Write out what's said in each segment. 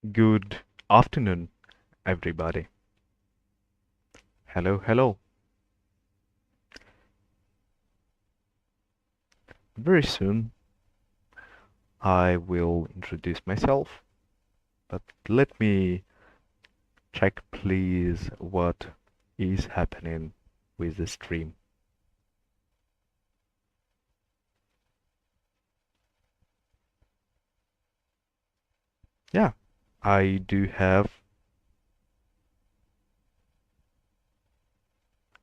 Good afternoon, everybody. Hello, hello. Very soon I will introduce myself, but let me check, please, what is happening with the stream. Yeah, I do have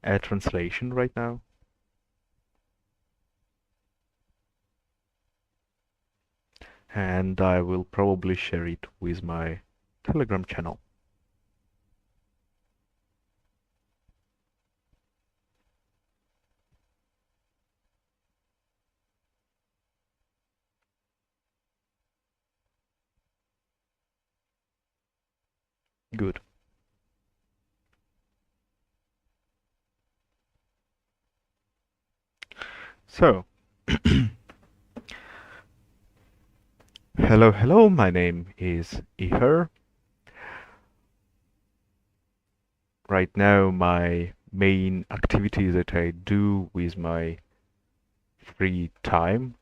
a translation right now. And I will probably share it with my Telegram channel. Good. So, hello, hello, my name is Iher. Right now, my main activity that I do with my free time,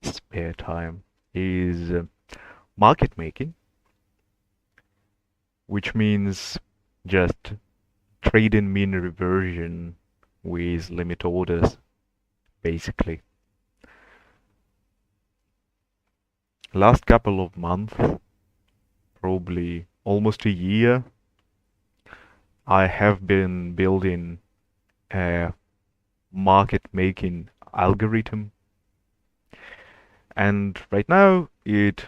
spare time, is market making, which means just trading mean reversion with limit orders, basically. Last couple of months, probably almost a year, I have been building a market making algorithm, and right now it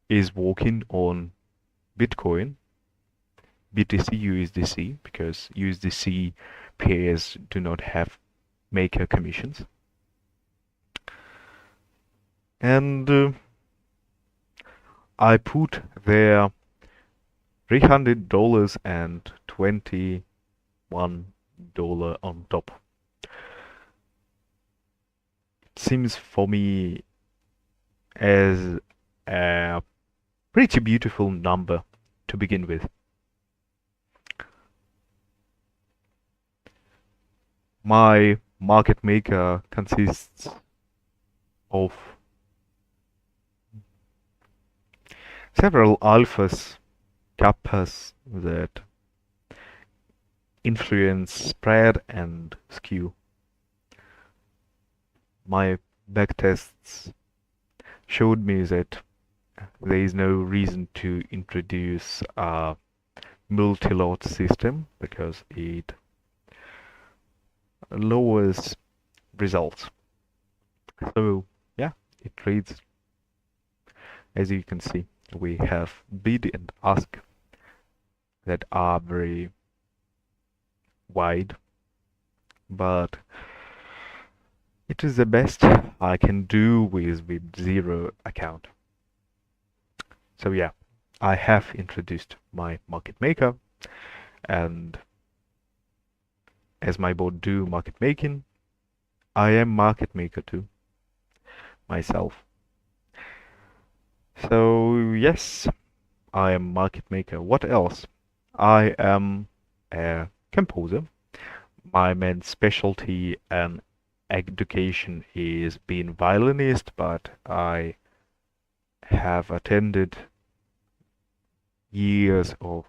is working on Bitcoin, BTC, USDC, because USDC pairs do not have maker commissions. And I put there $300 and $21 on top. It seems for me as a pretty beautiful number to begin with. My market maker consists of several alphas, kappas that influence spread and skew. My backtests showed me that there is no reason to introduce a multi-lot system because it lowers results. So yeah, it trades. As you can see, we have bid and ask that are very wide, but it is the best I can do with zero account. So yeah, I have introduced my market maker, and as my board do market making, I am market maker too, myself. So yes, I am market maker. What else? I am a composer. My main specialty and education is being violinist, but I have attended years of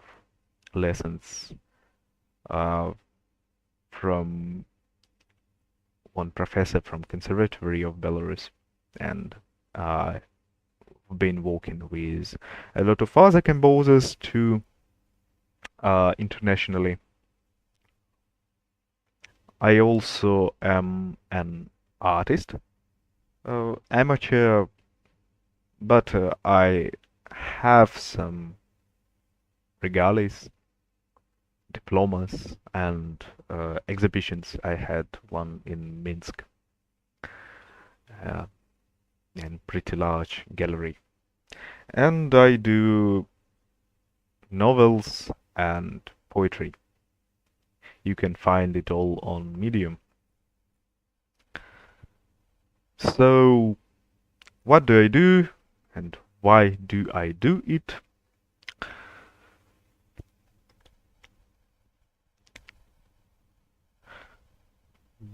lessons uh, from one professor from Conservatory of Belarus, and I've been working with a lot of other composers too, internationally. I also am an artist, amateur, but I have some regales, diplomas, and exhibitions. I had one in Minsk, uh, in pretty large gallery. And I do novels and poetry. You can find it all on Medium. So, what do I do and why do I do it?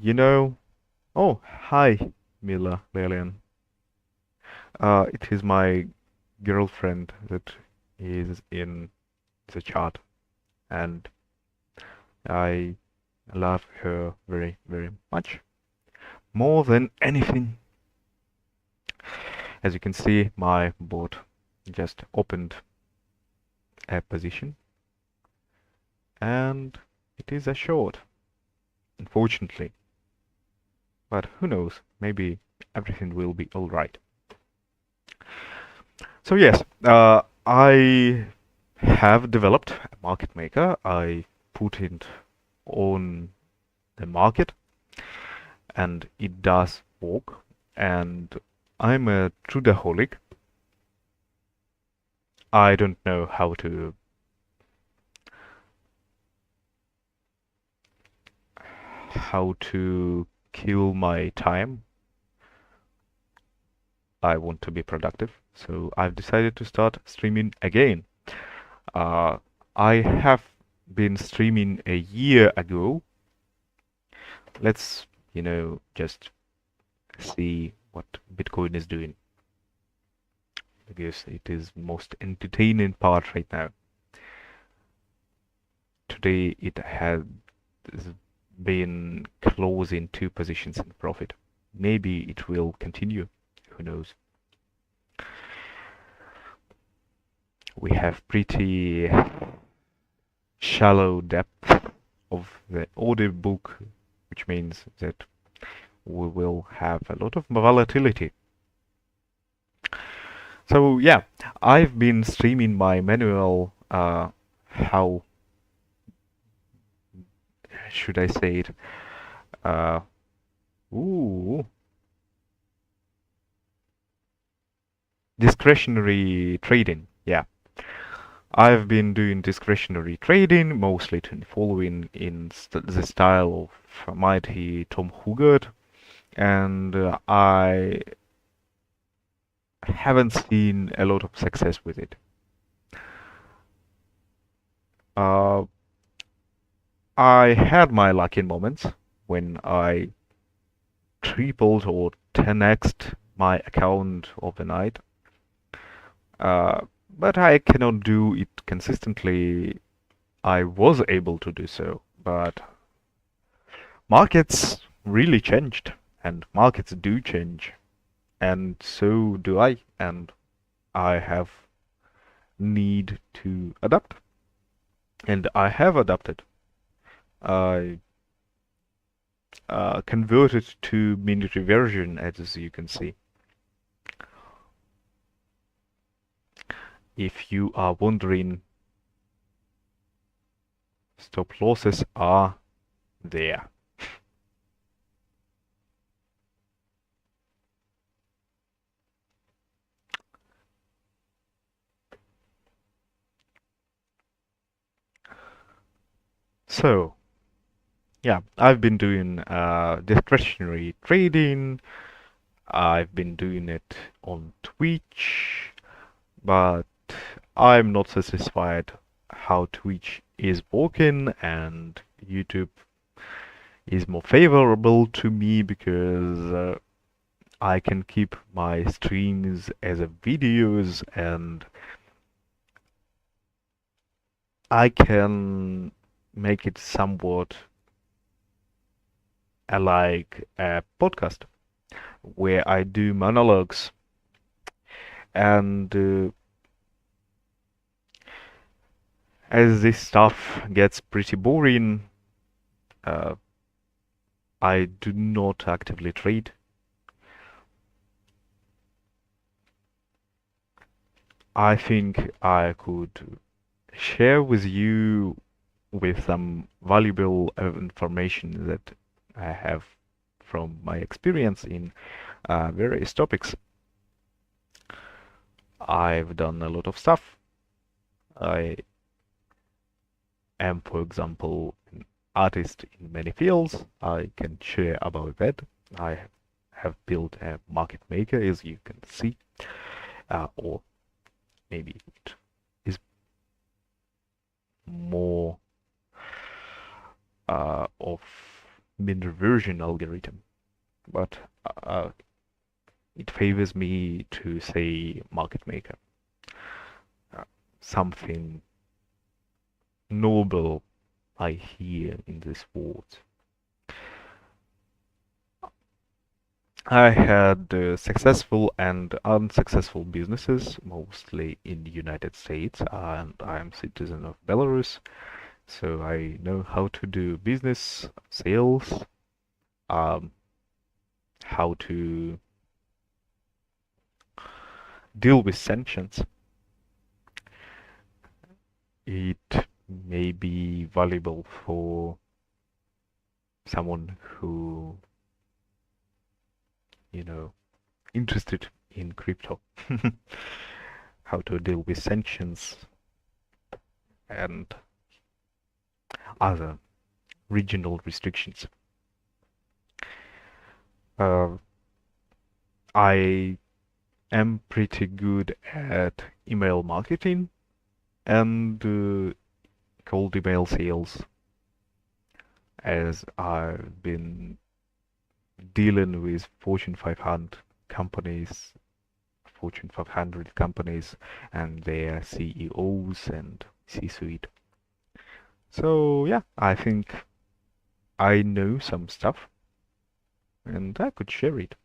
You know, oh, hi, Mila Lelian. It is my girlfriend that is in the chat, and I love her very, very much. More than anything. As you can see, my bot just opened a position, and it is a short, unfortunately. But who knows, maybe everything will be alright. So yes, I have developed a market maker. I put it on the market, and it does work. And I'm a trudaholic. I don't know how to kill my time. I want to be productive, so I've decided to start streaming again. Uh, I have been streaming a year ago. Let's, just see what Bitcoin is doing, because it is most entertaining part right now. Today it has been closing 2 positions in profit. Maybe it will continue. Who knows? We have pretty shallow depth of the order book, which means that we will have a lot of volatility. So yeah, I've been streaming my manual, how should I say it? Uh, ooh, discretionary trading. Yeah, I've been doing discretionary trading, mostly following in the style of mighty Tom Hugert, and I haven't seen a lot of success with it. Uh, I had my lucky moments when I tripled or 10x'd my account overnight. But I cannot do it consistently. I was able to do so, but markets really changed, and markets do change, and so do I, and I have need to adapt, and I have adapted. I converted to military version, as you can see. If you are wondering, stop losses are there. So, yeah, I've been doing discretionary trading. I've been doing it on Twitch, but I'm not satisfied how Twitch is working, and YouTube is more favorable to me because I can keep my streams as a videos, and I can make it somewhat like a podcast where I do monologues, and as this stuff gets pretty boring, uh, I do not actively trade. I think I could share with you with some valuable information that I have from my experience in various topics. I've done a lot of stuff. I am, for example, an artist in many fields. I can share about that. I have built a market maker, as you can see, or maybe it is more of mean reversion algorithm, but uh, it favors me to say market maker, uh, something noble I hear in this word. I had successful and unsuccessful businesses, mostly in the United States, and I'm citizen of Belarus, so I know how to do business, sales, um, how to deal with sanctions. It may be valuable for someone who, you know, interested in crypto, how to deal with sanctions and other regional restrictions. Uh, I am pretty good at email marketing and cold email sales, as I've been dealing with Fortune 500 companies, Fortune 500 companies and their CEOs and C-suite. So yeah, I think I know some stuff and I could share it.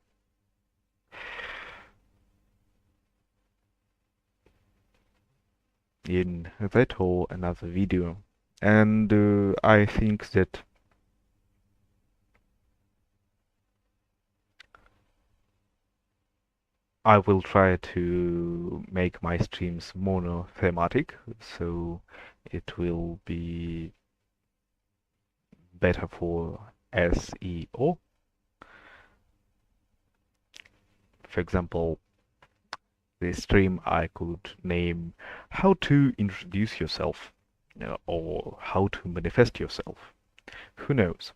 In that or another video. And I think that I will try to make my streams monothematic, so it will be better for SEO. For example, this stream I could name how to introduce yourself, or how to manifest yourself. Who knows?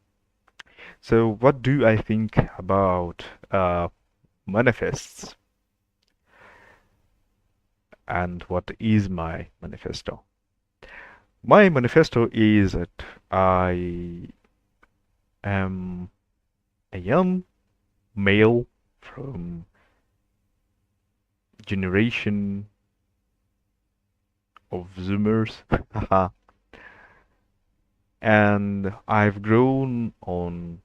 So what do I think about manifests and what is my manifesto? My manifesto is that I am a young male from generation of Zoomers, and I've grown on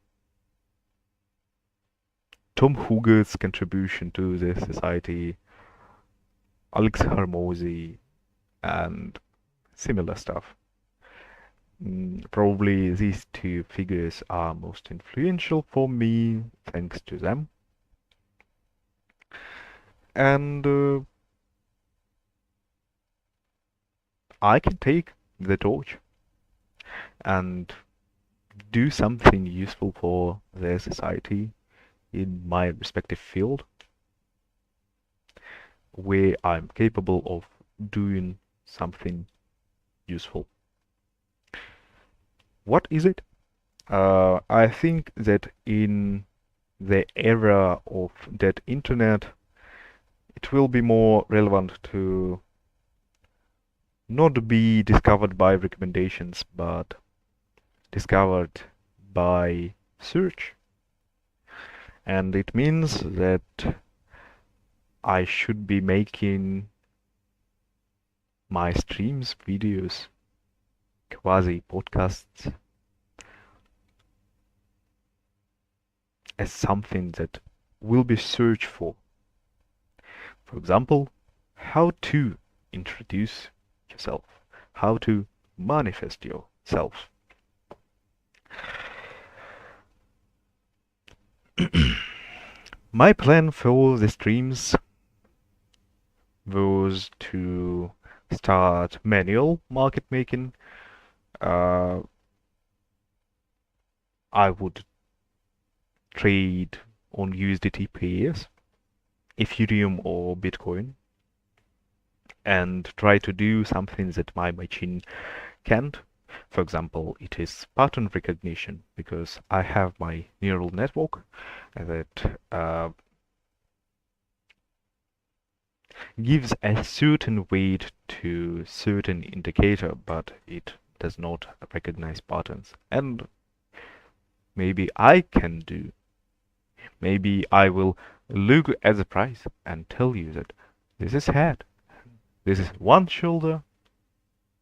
Tom Huger's contribution to the society, Alex Hormozy, and similar stuff. Probably these two figures are most influential for me, thanks to them. And I can take the torch and do something useful for their society in my respective field where I'm capable of doing something useful. What is it? I think that in the era of that internet, it will be more relevant to not be discovered by recommendations, but discovered by search. And it means that I should be making my streams, videos, quasi podcasts as something that will be searched for. For example, how to introduce yourself, how to manifest yourself. My plan for the streams was to start manual market making. I would trade on USDT pairs, Ethereum or Bitcoin, and try to do something that my machine can't. For example, it is pattern recognition, because I have my neural network that gives a certain weight to certain indicator, but it does not recognize patterns. And maybe I can do. Maybe I will look at the price and tell you that this is head, this is one shoulder,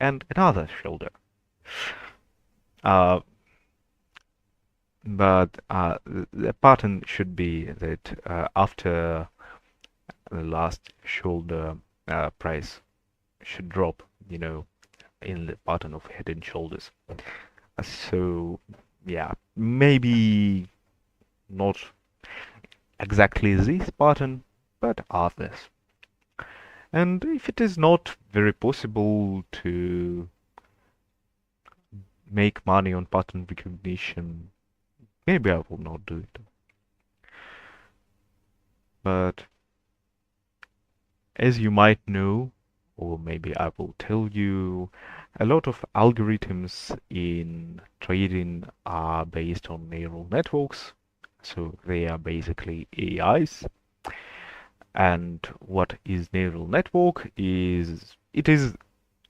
and another shoulder. Uh, but the pattern should be that after the last shoulder price should drop, in the pattern of head and shoulders. So yeah, maybe not exactly this pattern, but others. And if it is not very possible to make money on pattern recognition, maybe I will not do it. But as you might know, or maybe I will tell you, a lot of algorithms in trading are based on neural networks. So they are basically AIs. And what is neural network is it is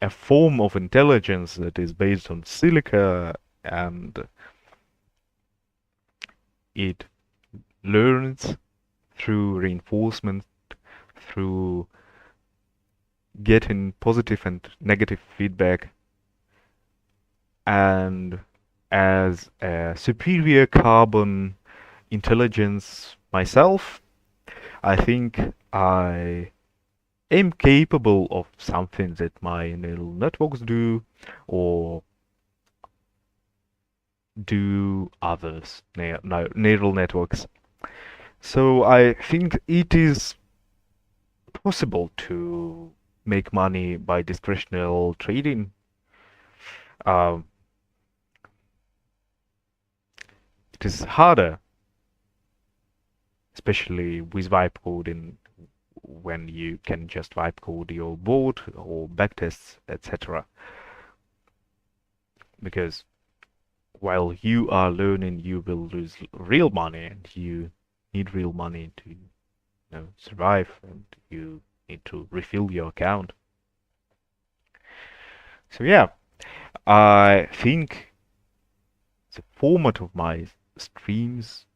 a form of intelligence that is based on silica, and it learns through reinforcement, through getting positive and negative feedback. And as a superior carbon intelligence myself, I think I am capable of something that my neural networks do, or do others, neural networks. So I think it is possible to make money by discretionary trading. Um, it is harder, especially with vibe coding, when you can just vibe code your board or backtests, etc. Because while you are learning, you will lose real money, and you need real money to survive, and you need to refill your account. So yeah, I think the format of my streams,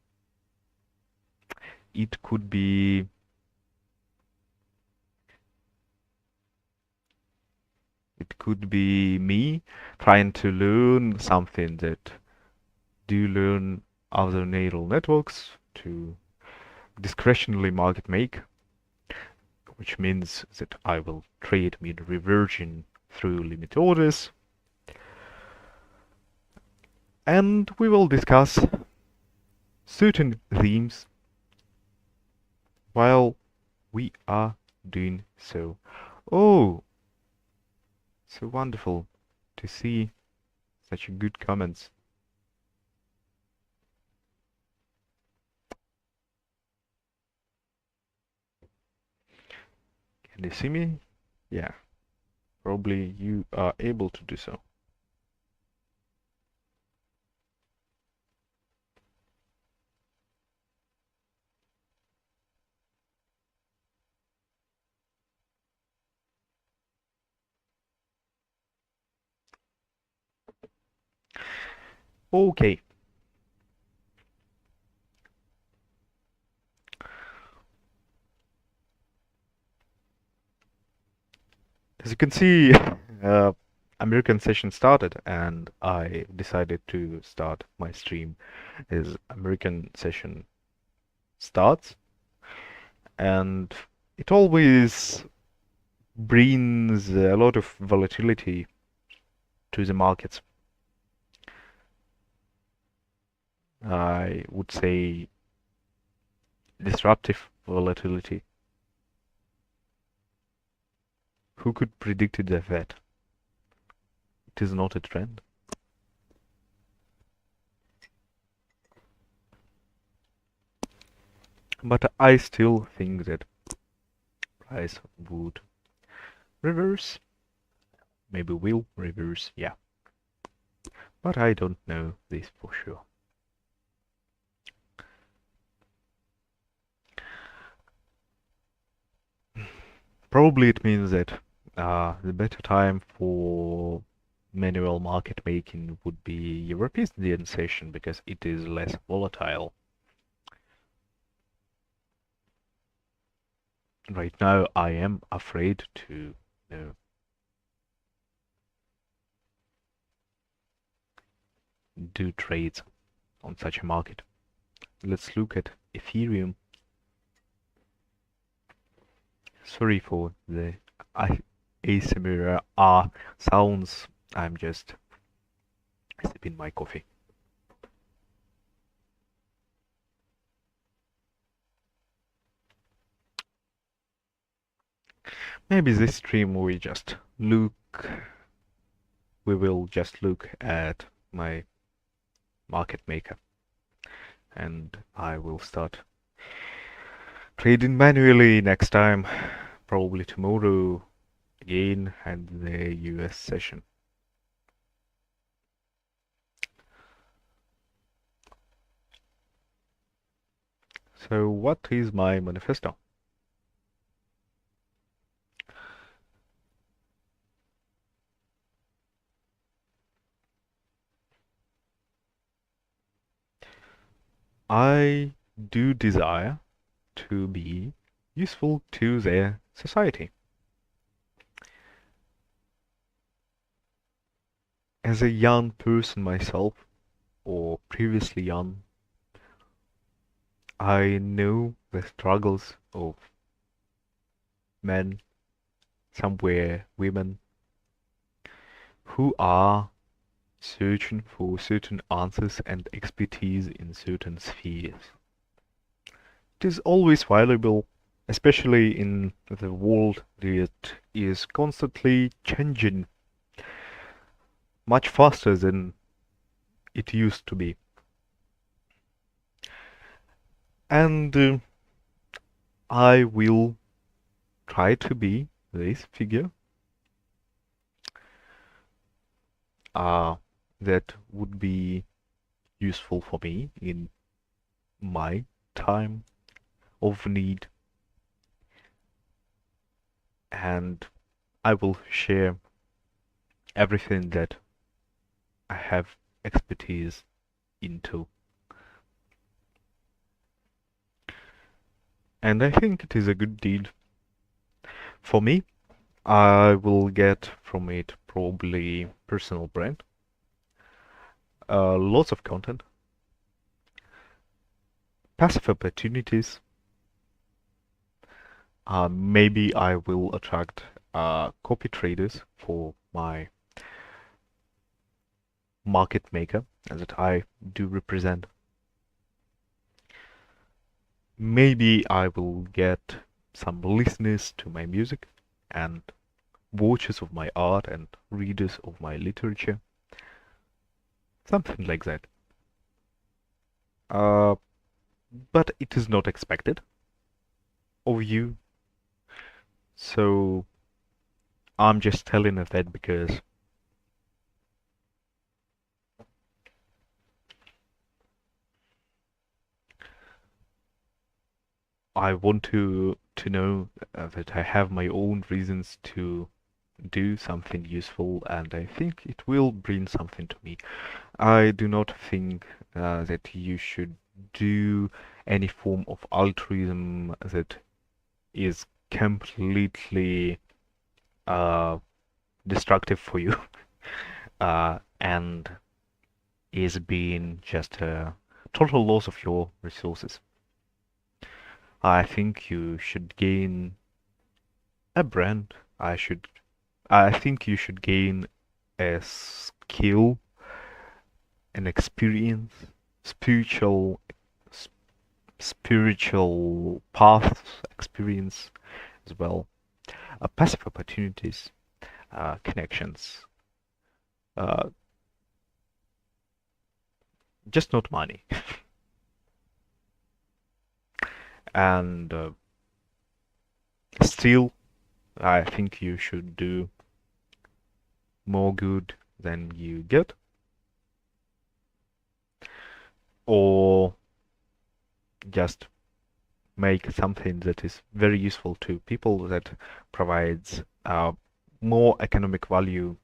it could be me trying to learn something that do learn other neural networks to discretionary market make, which means that I will trade mean reversion through limit orders, and we will discuss certain themes while we are doing so. Oh, so wonderful to see such good comments. Can you see me? Yeah, probably you are able to do so. Okay. As you can see, American session started, and I decided to start my stream as American session starts. And it always brings a lot of volatility to the markets. I would say disruptive volatility. Who could predict that? It is not a trend. But I still think that price would reverse. Maybe will reverse, yeah. But I don't know this for sure. Probably it means that the better time for manual market making would be European session because it is less volatile. Right now, I am afraid to, do trades on such a market. Let's look at Ethereum. Sorry for the ASMR sounds. I'm just sipping my coffee. Maybe this stream we will just look at my market maker, and I will start trading manually next time, probably tomorrow again, and the US session. So what is my manifesto? I do desire to be useful to their society. As a young person myself, or previously young, I know the struggles of men, somewhere women, who are searching for certain answers and expertise in certain spheres. It is always valuable, especially in the world that is constantly changing much faster than it used to be. And I will try to be this figure that would be useful for me in my time of need, and I will share everything that I have expertise into. And I think it is a good deal. For me, I will get from it probably personal brand, lots of content, passive opportunities. Maybe I will attract copy traders for my market maker that I do represent. Maybe I will get some listeners to my music and watchers of my art and readers of my literature. Something like that. Uh, but it is not expected of you. So I'm just telling that because I want to know that I have my own reasons to do something useful, and I think it will bring something to me. I do not think that you should do any form of altruism that is completely destructive for you and is being just a total loss of your resources. I think you should gain a brand. I think you should gain a skill, an experience, spiritual spiritual path experience as well. Passive opportunities, connections, uh, just not money. And still, I think you should do more good than you get, or just make something that is very useful to people, that provides more economic value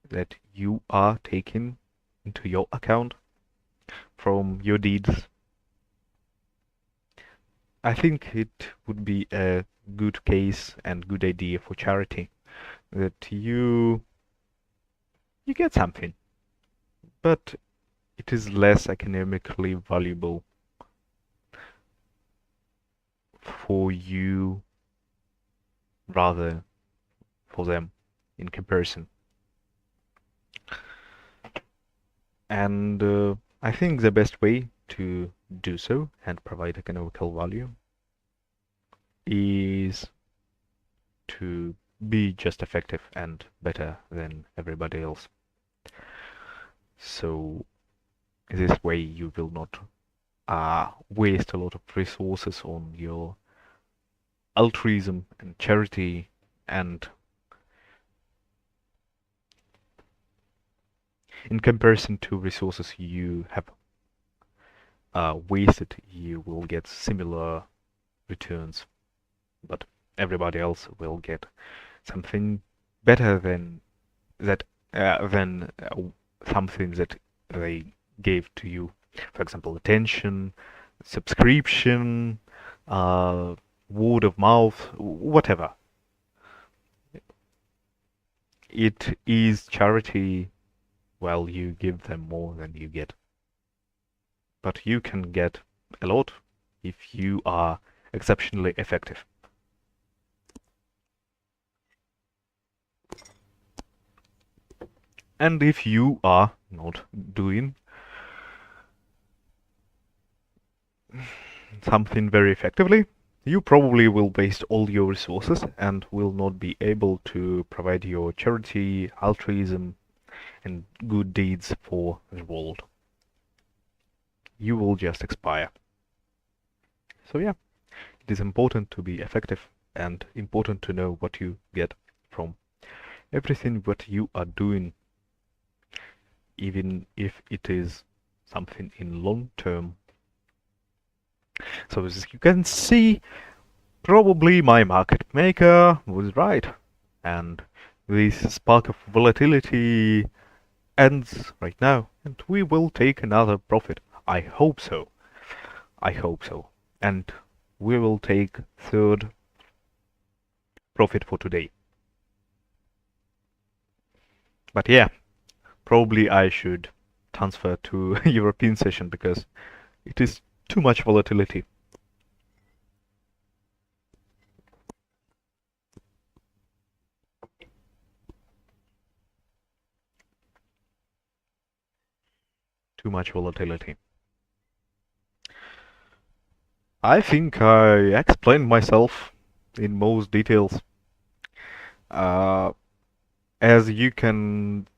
that you are taking into your account from your deeds, I think it would be a good case and good idea for charity that you get something, but it is less economically valuable for you rather for them in comparison. And I think the best way to do so and provide economical value is to be just effective and better than everybody else. So this way you will not waste a lot of resources on your altruism and charity, and in comparison to resources you have wasted, you will get similar returns, but everybody else will get something better than something that they gave to you. For example, attention, subscription, word of mouth, whatever. It is charity while you give them more than you get. But you can get a lot if you are exceptionally effective. And if you are not doing something very effectively, you probably will waste all your resources and will not be able to provide your charity, altruism, and good deeds for the world. You will just expire. So yeah, it is important to be effective and important to know what you get from everything what you are doing, even if it is something in long term. So as you can see, probably my market maker was right, and this spark of volatility ends right now, and we will take another profit. I hope so. I hope so. And we will take third profit for today. But yeah, probably I should transfer to European session because it is too much volatility. Too much volatility. I think I explained myself in most details. As you can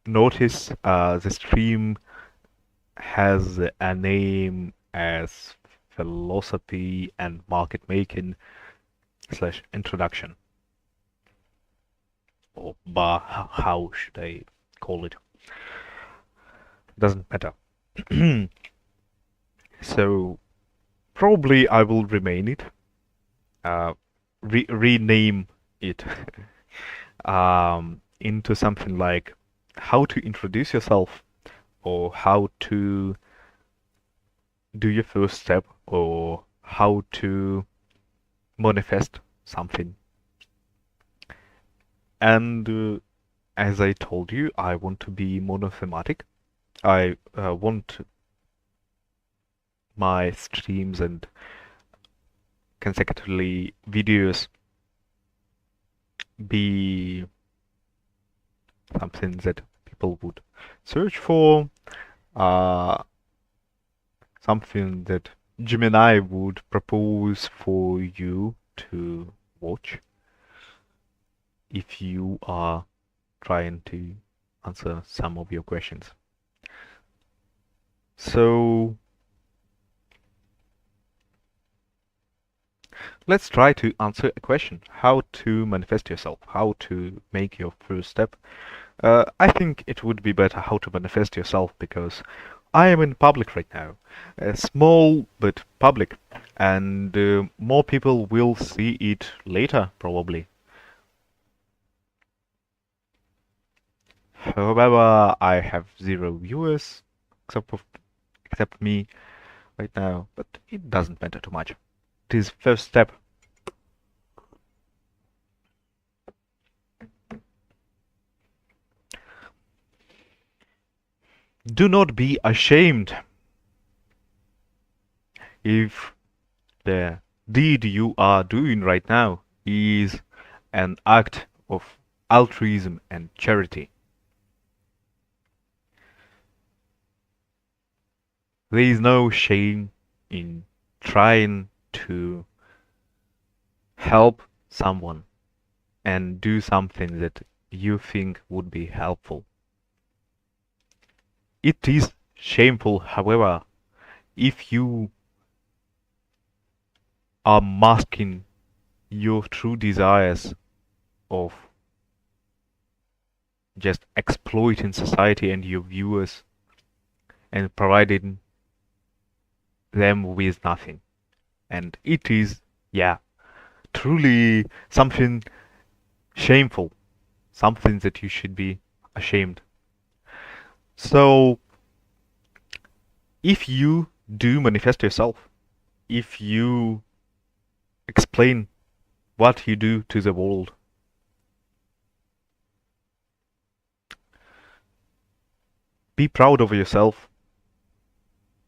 notice, the stream has a name as philosophy and market making / introduction, or how should I call it? Doesn't matter. So probably I will remain it, rename it into something like how to introduce yourself, or how to do your first step, or how to manifest something. And as I told you, I want to be monothematic. I want my streams and consecutively videos be something that people would search for, something that Gemini would propose for you to watch if you are trying to answer some of your questions. So let's try to answer a question: how to manifest yourself, how to make your first step. I think it would be better how to manifest yourself, because I am in public right now, small but public, and more people will see it later, probably. However, I have 0 viewers, except me right now, but it doesn't matter too much. It is first step. Do not be ashamed if the deed you are doing right now is an act of altruism and charity. There is no shame in trying to help someone and do something that you think would be helpful. It is shameful, however, if you are masking your true desires of just exploiting society and your viewers and providing them with nothing. And it is, yeah, truly something shameful, something that you should be ashamed. So, if you do manifest yourself, if you explain what you do to the world, be proud of yourself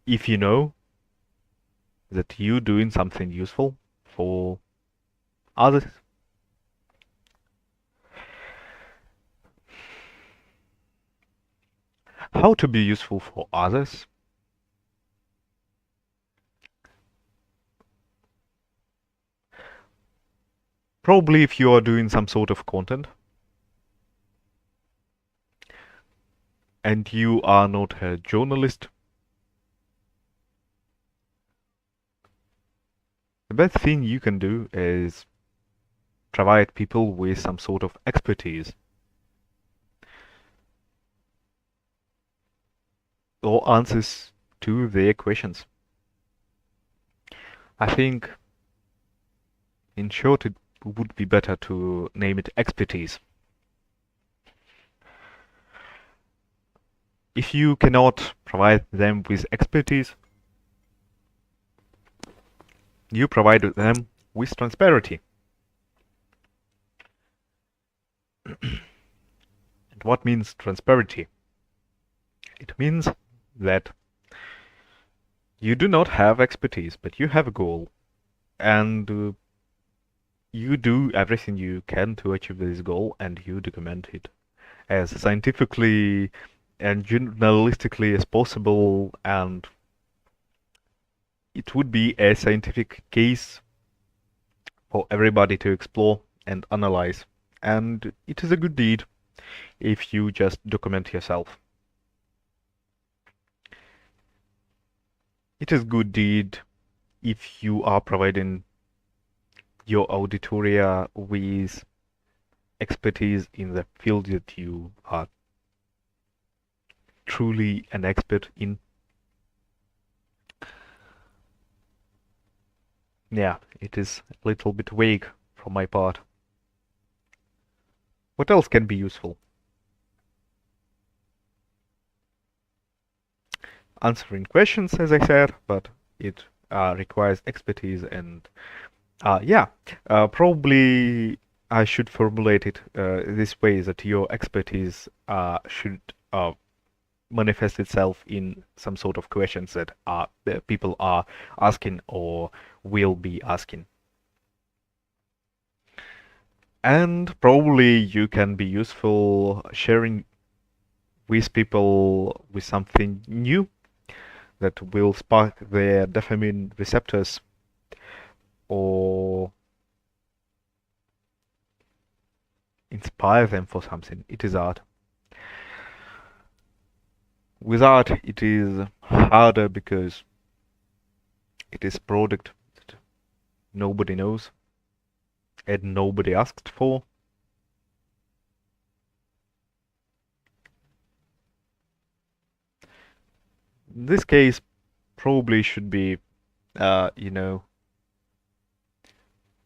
if you know that you're doing something useful for others. How to be useful for others? Probably if you are doing some sort of content and you are not a journalist, the best thing you can do is provide people with some sort of expertise or answers to their questions. I think, in short, it would be better to name it expertise. If you cannot provide them with expertise, you provide them with transparency. And what means transparency? It means that you do not have expertise, but you have a goal, and you do everything you can to achieve this goal, and you document it as scientifically and journalistically as possible, and it would be a scientific case for everybody to explore and analyze. And it is a good deed if you just document yourself. It is good deed if you are providing your auditoria with expertise in the field that you are truly an expert in. Yeah, it is a little bit vague from my part. What else can be useful? Answering questions, as I said, but it requires expertise and yeah, probably I should formulate it this way, that your expertise should manifest itself in some sort of questions that people are asking or will be asking. And probably you can be useful sharing with people with something new that will spark their dopamine receptors or inspire them for something. It is art. With art, it is harder because it is product that nobody knows and nobody asked for. this case probably should be, you know,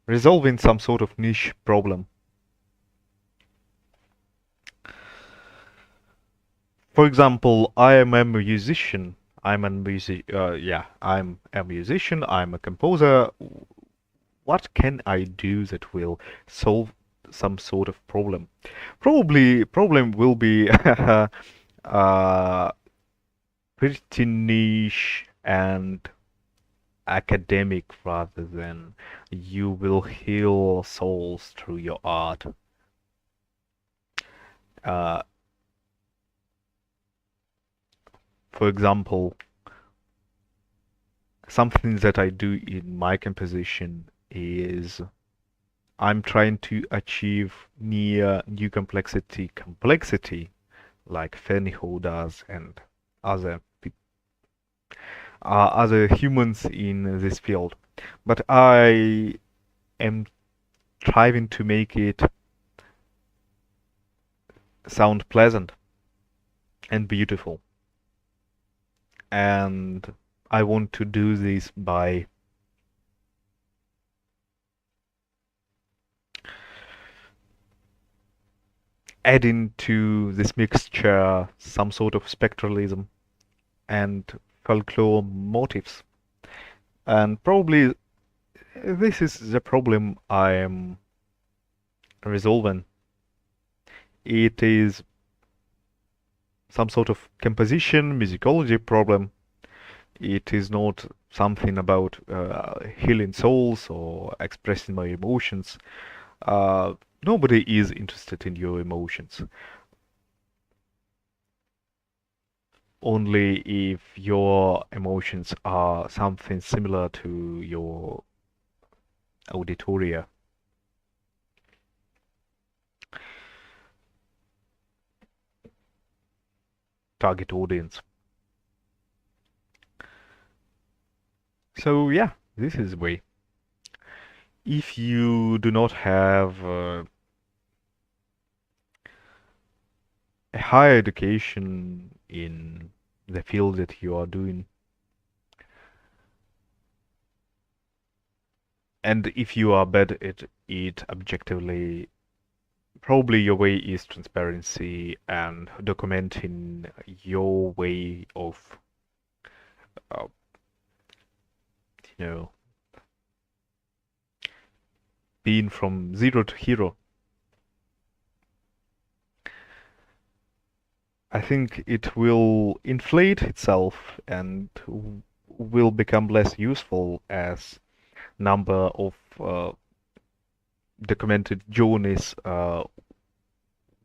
resolving some sort of niche problem. For example, I am a musician. I'm a musician. I'm a composer. What can I do that will solve some sort of problem? Probably, problem will be uh, pretty niche and academic rather than you will heal souls through your art. Uh, for example, something that I do in my composition is I'm trying to achieve near new complexity like Fernyhough does and other other humans in this field. But I am trying to make it sound pleasant and beautiful. And I want to do this by adding to this mixture some sort of spectralism and folklore motifs. And probably this is the problem I am resolving. It is some sort of composition, musicology problem. It is not something about healing souls or expressing my emotions. Nobody is interested in your emotions. Only if your emotions are something similar to your auditoria. Target audience. So yeah, this is the way. If you do not have a higher education in the field that you are doing, and if you are bad at it objectively, probably your way is transparency and documenting your way of, uh, you know, being from zero to hero. I think it will inflate itself and will become less useful as number of documented journeys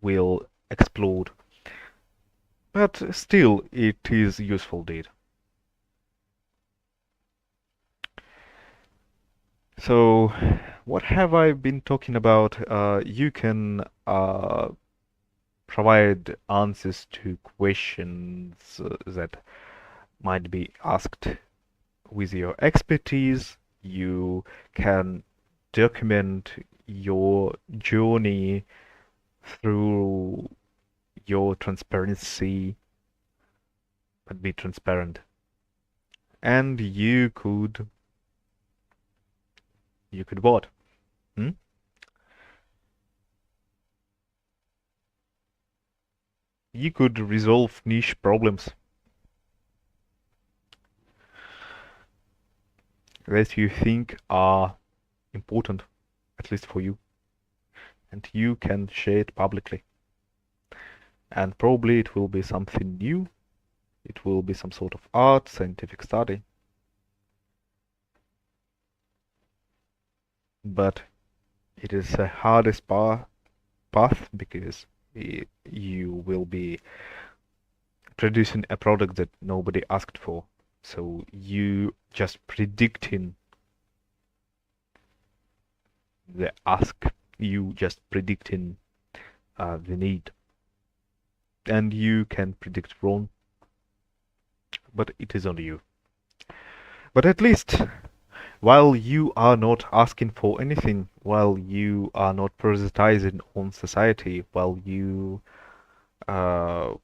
will explode. But still, it is useful data. So, what have I been talking about? You can provide answers to questions that might be asked with your expertise. You can document your journey through your transparency, but be transparent. And you could what? Hmm? You could resolve niche problems that you think are important, at least for you, and you can share it publicly. And probably it will be something new. It will be some sort of art, scientific study. But it is the hardest path because you will be producing a product that nobody asked for. So you just predicting the ask, you just predicting the need. And you can predict wrong, but it is on you. But at least while you are not asking for anything, while you are not parasitizing on society, while you uh,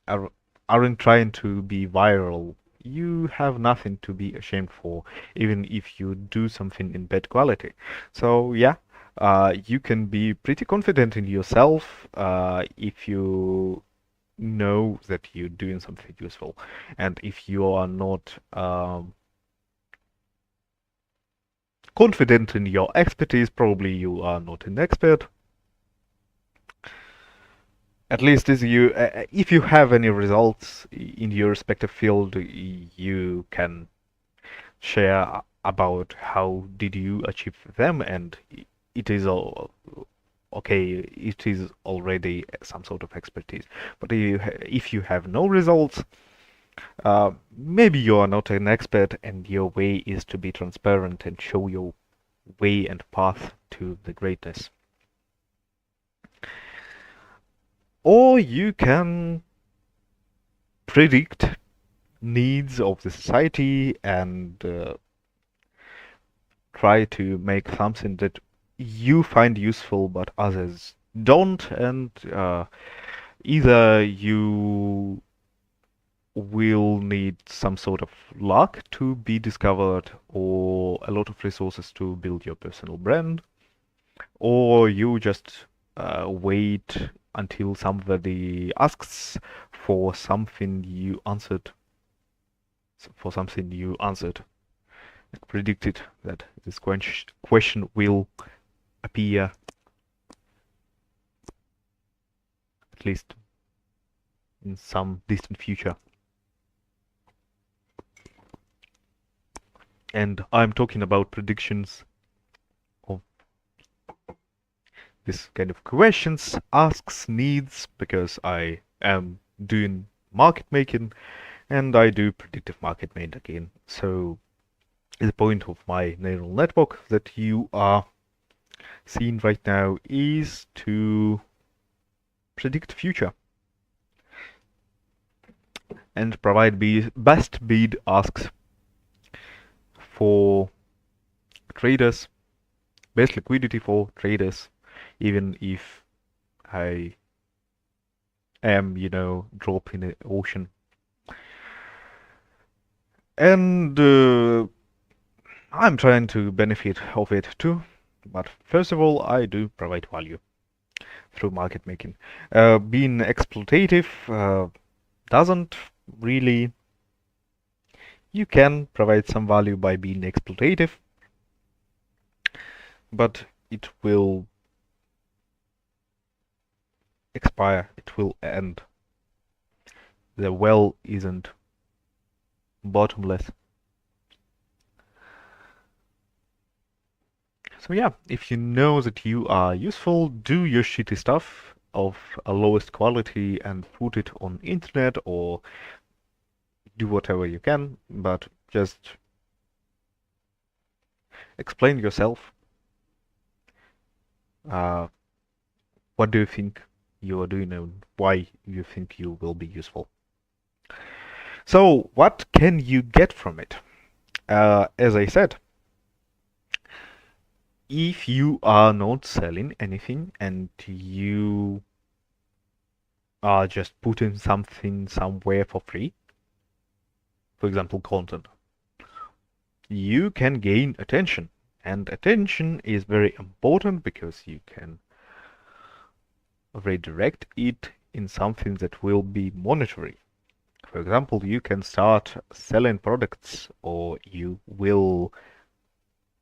are aren't trying to be viral, you have nothing to be ashamed for, even if you do something in bad quality. So yeah, you can be pretty confident in yourself if you know that you're doing something useful, and if you are not confident in your expertise, probably you are not an expert. At least if you have any results in your respective field, you can share about how did you achieve them, and it is all okay. It is already some sort of expertise. But if you have no results, maybe you are not an expert, and your way is to be transparent and show your way and path to the greatness. Or you can predict needs of the society and try to make something that you find useful but others don't, and either you will need some sort of luck to be discovered or a lot of resources to build your personal brand, or you just wait until somebody asks for something you answered, predicted that this question will appear, at least in some distant future. And I'm talking about predictions of this kind of questions, asks, needs, because I am doing market making and I do predictive market making. So the point of my neural network that you are seeing right now is to predict future and provide best bid asks for traders, best liquidity for traders, even if I am, drop in the ocean. And I'm trying to benefit of it too. But first of all, I do provide value through market making. Being exploitative doesn't really. You can provide some value by being exploitative, but it will expire, it will end. The well isn't bottomless. So yeah, if you know that you are useful, do your shitty stuff of a lowest quality and put it on internet, or do whatever you can, but just explain yourself. What do you think you are doing and why you think you will be useful? So what can you get from it? As I said, if you are not selling anything and you are just putting something somewhere for free, for example, content, you can gain attention. And attention is very important because you can redirect it in something that will be monetary. For example, you can start selling products, or you will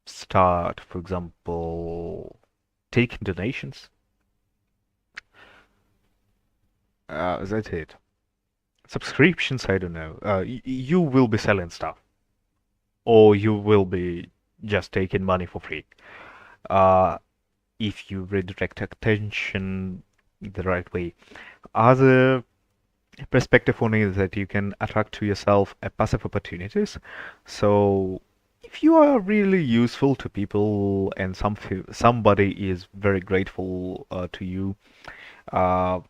start, for example, taking donations. That's it. Subscriptions, I don't know. You will be selling stuff, or you will be just taking money for free. If you redirect attention the right way. Other perspective on it is that you can attract to yourself a passive opportunities. So if you are really useful to people and somebody is very grateful to you, uh,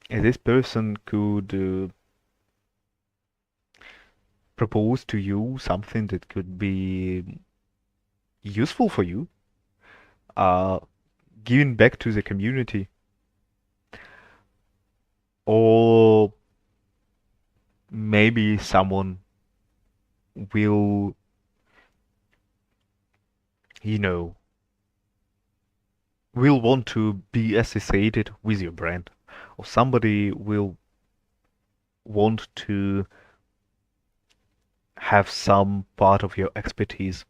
this person could propose to you something that could be useful for you, uh, giving back to the community, or maybe someone will, you know, will want to be associated with your brand, or somebody will want to have some part of your expertise,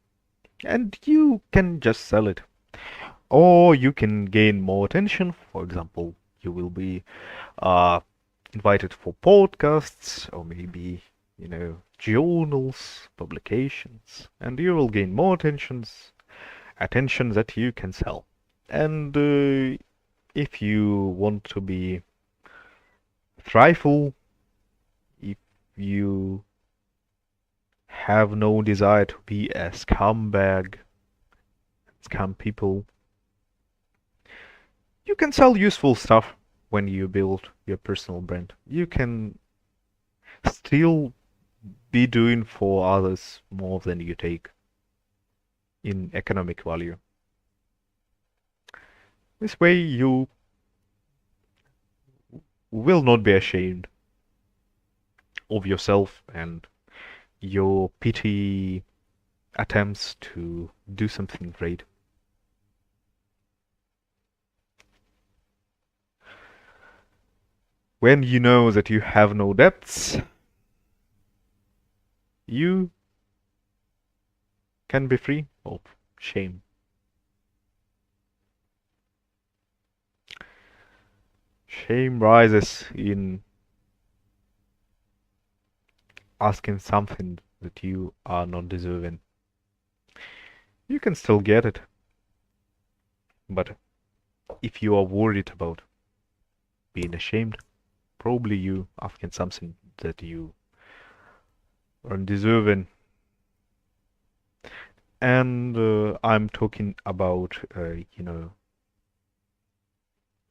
and you can just sell it. Or you can gain more attention. For example, you will be uh, invited for podcasts or maybe, journals, publications, and you will gain more attention that you can sell. And if you want to be thriveful, if you have no desire to be a scumbag, scam people, you can sell useful stuff when you build your personal brand. You can still be doing for others more than you take in economic value. This way you will not be ashamed of yourself and your petty attempts to do something great. When you know that you have no debts, you can be free of shame. Shame rises in asking something that you are not deserving. You can still get it, but if you are worried about being ashamed, probably you asking something that you aren't deserving. And I'm talking about,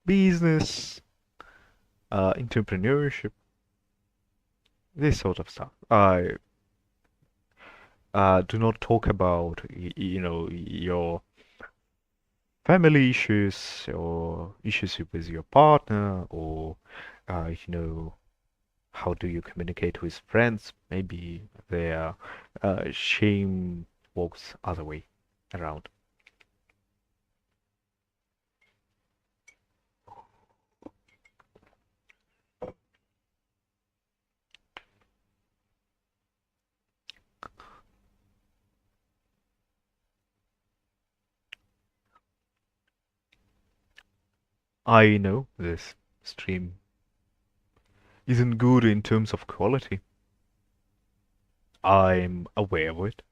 business, entrepreneurship, this sort of stuff. I do not talk about, your family issues or issues with your partner or, how do you communicate with friends? Maybe their shame walks other way around. I know this stream isn't good in terms of quality. I'm aware of it.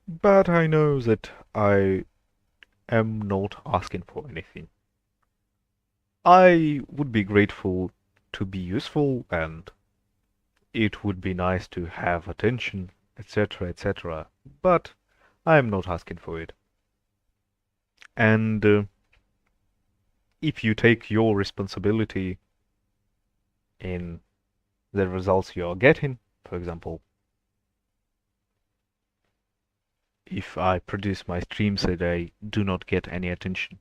But I know that I am not asking for anything. I would be grateful to be useful and it would be nice to have attention, etc., etc. But I am not asking for it. And if you take your responsibility in the results you are getting, for example, if I produce my streams that I do not get any attention,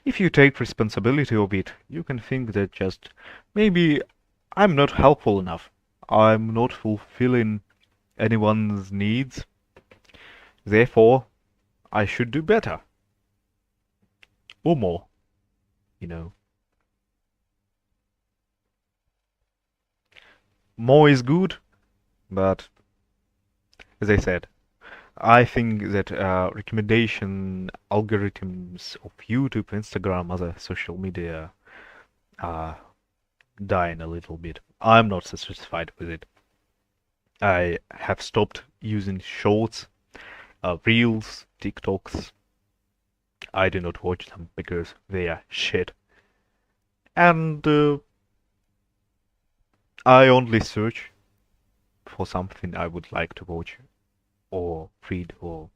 if you take responsibility of it, you can think that just maybe I'm not helpful enough. I'm not fulfilling anyone's needs. Therefore, I should do better. Or more, you know. More is good, but as I said, I think that recommendation algorithms of YouTube, Instagram, other social media are dying a little bit. I'm not satisfied with it. I have stopped using shorts, reels, TikToks. I do not watch them because they are shit. And I only search for something I would like to watch or read or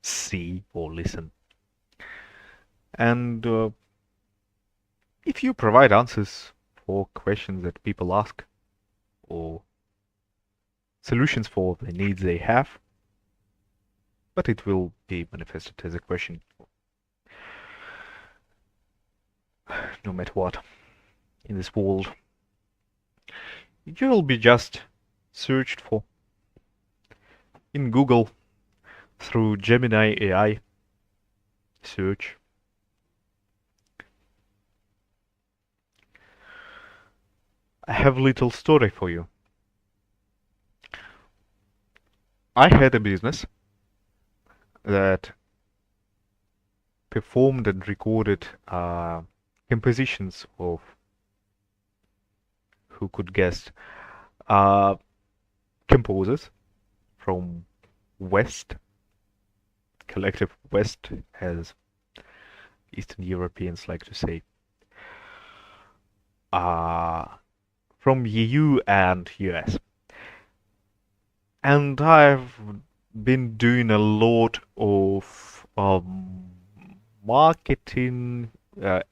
see or listen. And if you provide answers for questions that people ask or solutions for the needs they have, but it will be manifested as a question no matter what in this world. You will be just searched for in Google through Gemini AI search. I have a little story for you. I had a business that performed and recorded compositions of, who could guess, uh, composers from West, collective West, as Eastern Europeans like to say, uh, from EU and US. And I've been doing a lot of marketing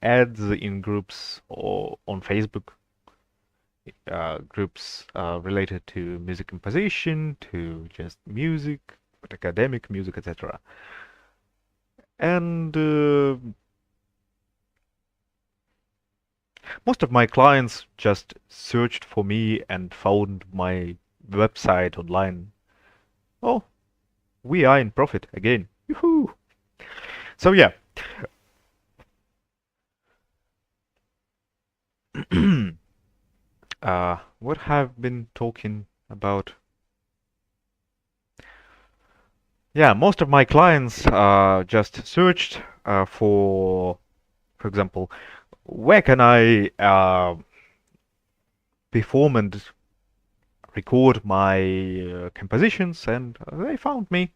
ads in groups or on Facebook, groups related to music composition, to just music, but academic music, etc. And most of my clients just searched for me and found my website online. Oh, we are in profit again. Yoo-hoo! So yeah. What have been talking about? Yeah, most of my clients just searched for example, where can I perform and record my compositions, and they found me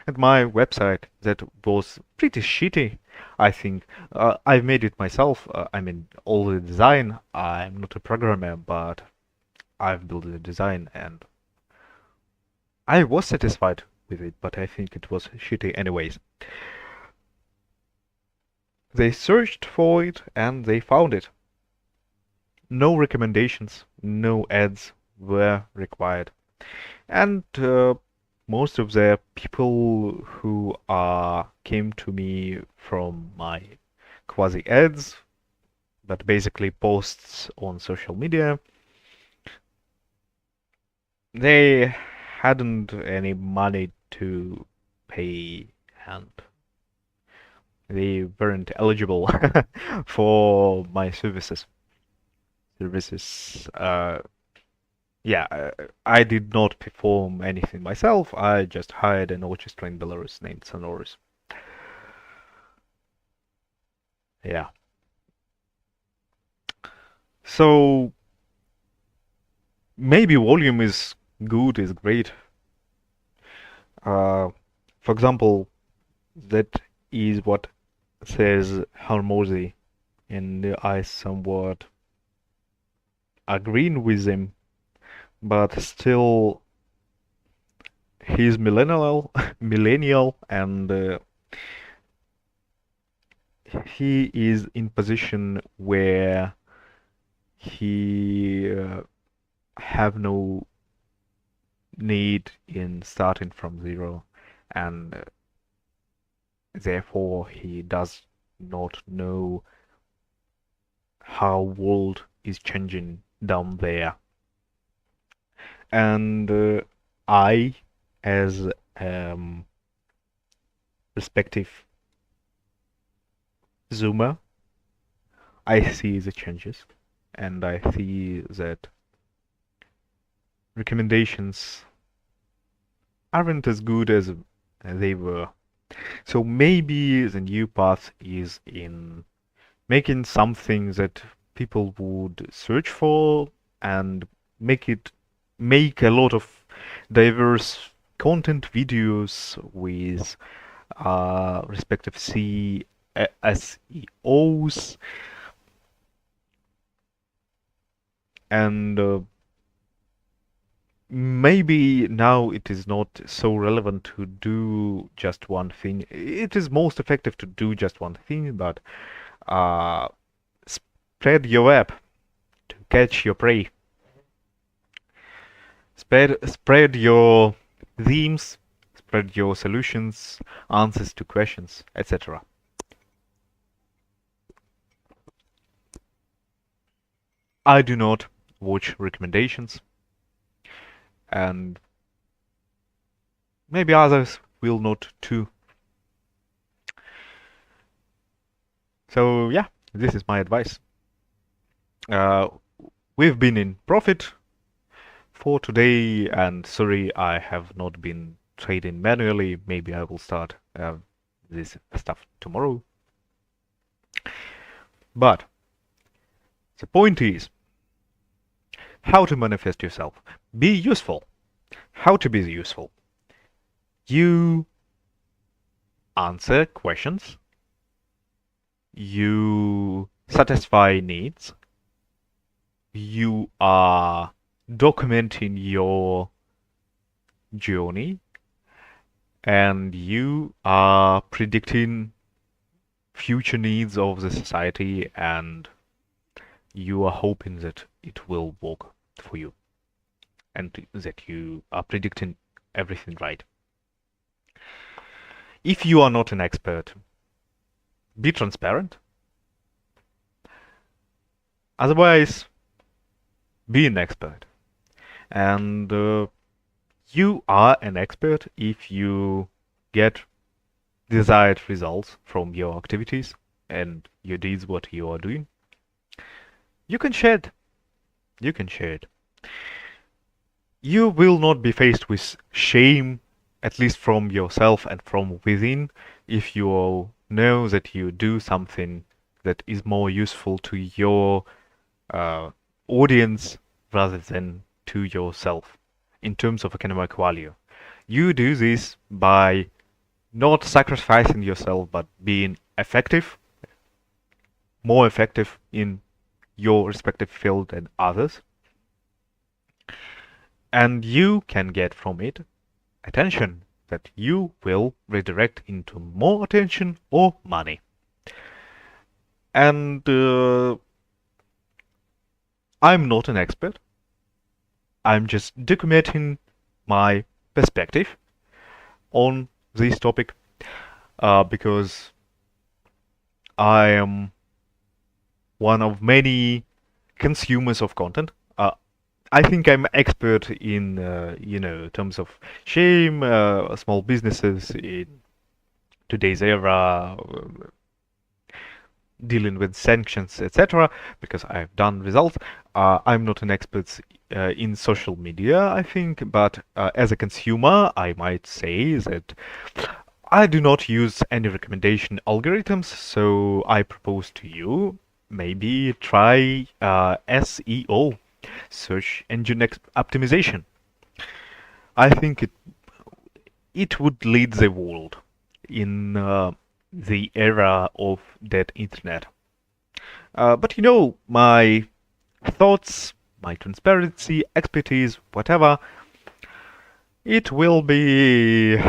at my website that was pretty shitty, I think. I've made it myself. I mean, all the design. I'm not a programmer, but I've built the design and I was satisfied with it, but I think it was shitty anyways. They searched for it and they found it. No recommendations, no ads were required. And most of the people who came to me from my quasi ads, but basically posts on social media, they hadn't any money to pay and they weren't eligible for my services. Yeah, I did not perform anything myself. I just hired an orchestra in Belarus named Sonorous. Yeah. So maybe volume is good, is great. For example, that is what says Harmozy, and I somewhat agreeing with him, but still he's millennial, millennial, and he is in position where he have no need in starting from zero, and therefore he does not know how world is changing down there. And I, as respective Zoomer, I see the changes, and I see that recommendations aren't as good as they were. So maybe the new path is in making something that people would search for and make a lot of diverse content videos with respective SEOs and maybe now it is not so relevant to do just one thing. It is most effective to do just one thing, but spread your web to catch your prey. Spread your themes, spread your solutions, answers to questions, etc. I do not watch recommendations, and maybe others will not too. So yeah, this is my advice. We've been in profit for today, and sorry I have not been trading manually. Maybe I will start this stuff tomorrow. But the point is how to manifest yourself. Be useful. How to be useful? You answer questions. You satisfy needs. You are documenting your journey, and you are predicting future needs of the society, and you are hoping that it will work for you and that you are predicting everything right. If you are not an expert, be transparent. Otherwise, be an expert. And you are an expert if you get desired results from your activities and your deeds, what you are doing. You can share it. You can share it. You will not be faced with shame, at least from yourself and from within, if you know that you do something that is more useful to your audience rather than to yourself in terms of economic value. You do this by not sacrificing yourself, but being effective, more effective in your respective field than others. And you can get from it attention that you will redirect into more attention or money. And I'm not an expert. I'm just documenting my perspective on this topic because I am one of many consumers of content. I think I'm expert in, terms of shame, small businesses in today's era, dealing with sanctions, etc., because I've done results. I'm not an expert in social media, I think, but as a consumer, I might say that I do not use any recommendation algorithms, so I propose to you maybe try SEO, search engine optimization. I think it would lead the world in the era of that internet. But my thoughts, my transparency, expertise, whatever, it will be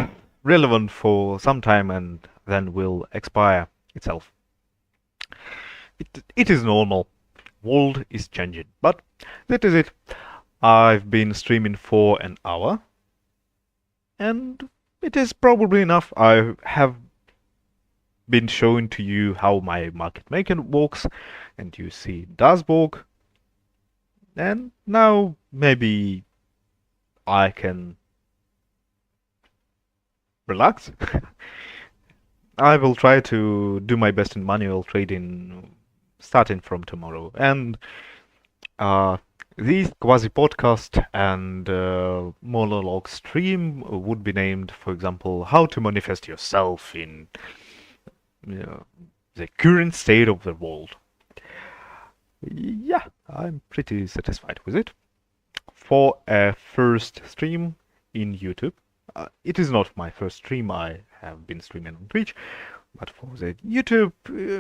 relevant for some time and then will expire itself. It is normal. World is changing. But that is it. I've been streaming for an hour, and it is probably enough. I have been showing to you how my market making works, and you see it does work. And now maybe I can relax. I will try to do my best in manual trading starting from tomorrow. And this quasi-podcast and monologue stream would be named, for example, How to Manifest Yourself in the current state of the world. Yeah, I'm pretty satisfied with it. For a first stream in YouTube, it is not my first stream, I have been streaming on Twitch, but for the YouTube,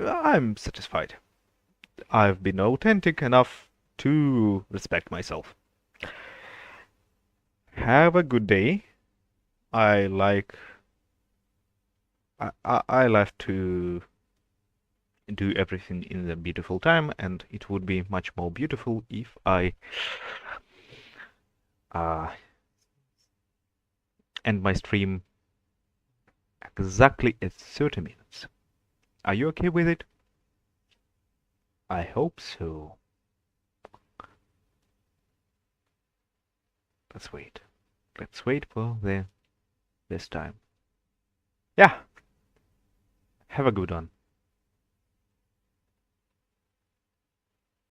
I'm satisfied. I've been authentic enough to respect myself. Have a good day. I like to do everything in the beautiful time, and it would be much more beautiful if I end my stream exactly at 30 minutes. Are you okay with it? I hope so. let's wait. Let's wait for this time. Yeah. Have a good one.